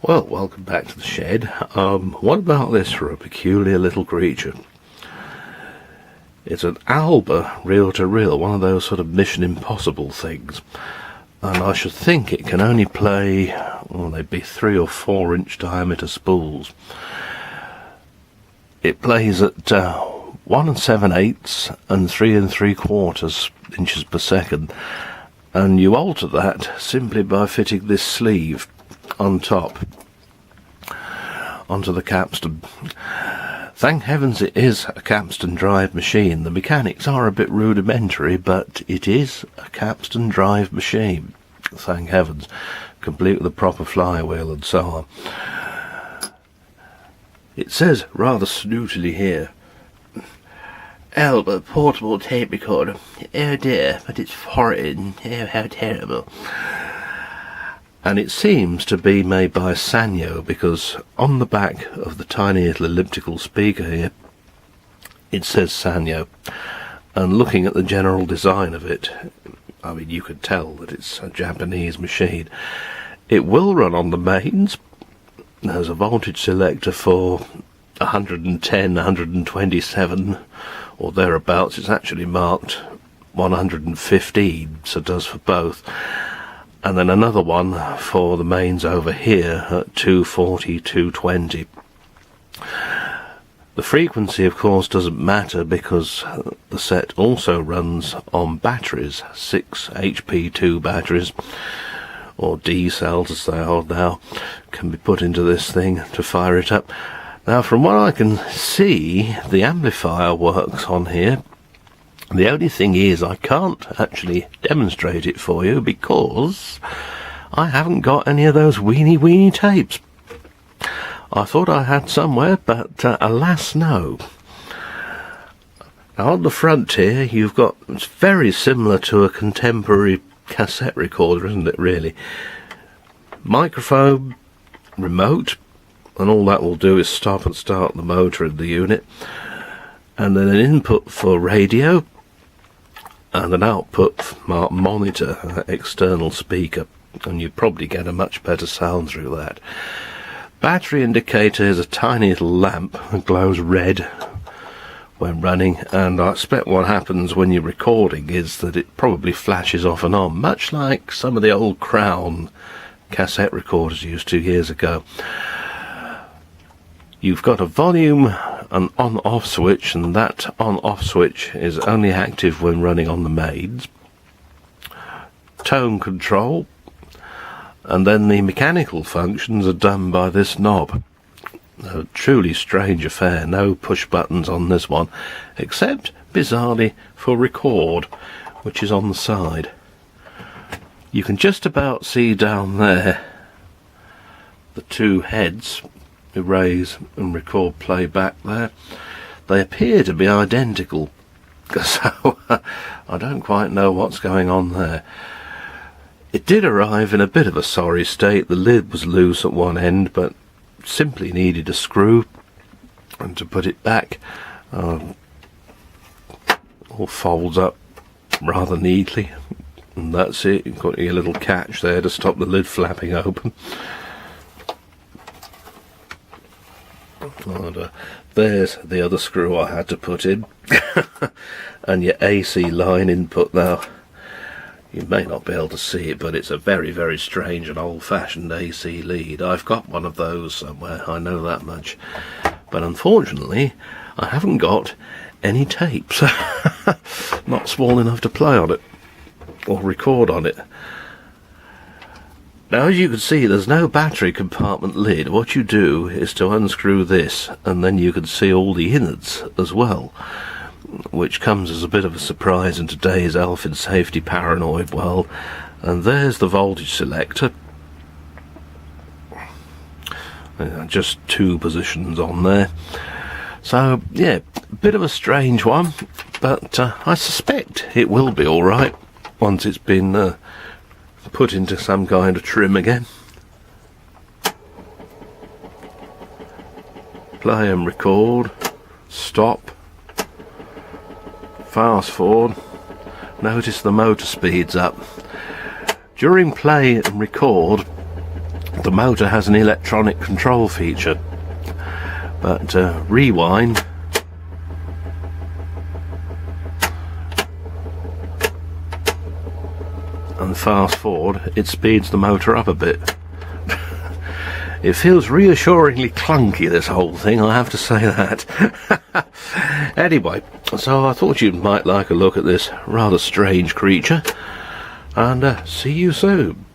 Well, welcome back to the shed. What about this for a peculiar little creature? It's an Alba reel-to-reel, one of those sort of Mission Impossible things. And I should think it can only play, well, they'd be 3 or 4 inch diameter spools. It plays at 1 7/8 and 3 3/4 inches per second. And you alter that simply by fitting this sleeve on top onto the capstan. Thank heavens it is a capstan drive machine. The mechanics are a bit rudimentary, but it is a capstan drive machine. Thank heavens. Complete with a proper flywheel and so on. It says rather snootily here, Alba portable tape recorder. Oh dear, but it's foreign. Oh, how terrible. And it seems to be made by Sanyo, because on the back of the tiny little elliptical speaker here, it says Sanyo. And looking at the general design of it, I mean, you could tell that it's a Japanese machine. It will run on the mains. There's a voltage selector for 110, 127 or thereabouts. It's actually marked 115, so it does for both. And then another one for the mains over here at 240, 220. The frequency, of course, doesn't matter because the set also runs on batteries, 6 HP2 batteries, or D cells as they are now, can be put into this thing to fire it up. Now, from what I can see, the amplifier works on here. The only thing is, I can't actually demonstrate it for you because I haven't got any of those weeny tapes. I thought I had somewhere, but alas, no. Now, on the front here, you've got, it's very similar to a contemporary cassette recorder, isn't it, really? Microphone, remote, and all that will do is stop and start the motor in the unit. And then an input for radio, and an output monitor, external speaker, and you probably get a much better sound through that. Battery indicator is a tiny little lamp that glows red when running, and I expect what happens when you're recording is that it probably flashes off and on, much like some of the old Crown cassette recorders used to years ago. You've got a volume, an on-off switch, and that on-off switch is only active when running on the mains. Tone control, and then the mechanical functions are done by this knob. A truly strange affair. No push buttons on this one, except, bizarrely, for record, which is on the side. You can just about see down there the two heads, erase and record playback there. They appear to be identical, so I don't quite know what's going on there. It did arrive in a bit of a sorry state. The lid was loose at one end, but simply needed a screw, and to put it back, all folds up rather neatly, and that's it. You've got your little catch there to stop the lid flapping open. And there's the other screw I had to put in. And your AC line input now. You may not be able to see it, but it's a very strange and old-fashioned AC lead. I've got one of those somewhere, I know that much. But unfortunately, I haven't got any tapes. Not small enough to play on it, or record on it. Now, as you can see, there's no battery compartment lid. What you do is to unscrew this, and then you can see all the innards as well, which comes as a bit of a surprise in today's elfin safety paranoid world. And there's the voltage selector. Just 2 positions on there. So, yeah, a bit of a strange one, but I suspect it will be alright once it's been put into some kind of trim again. Play and record, stop, fast forward. Notice the motor speeds up. During play and record, the motor has an electronic control feature, but rewind and fast forward, it speeds the motor up a bit. It feels reassuringly clunky, this whole thing, I have to say that. Anyway, so I thought you might like a look at this rather strange creature, and see you soon.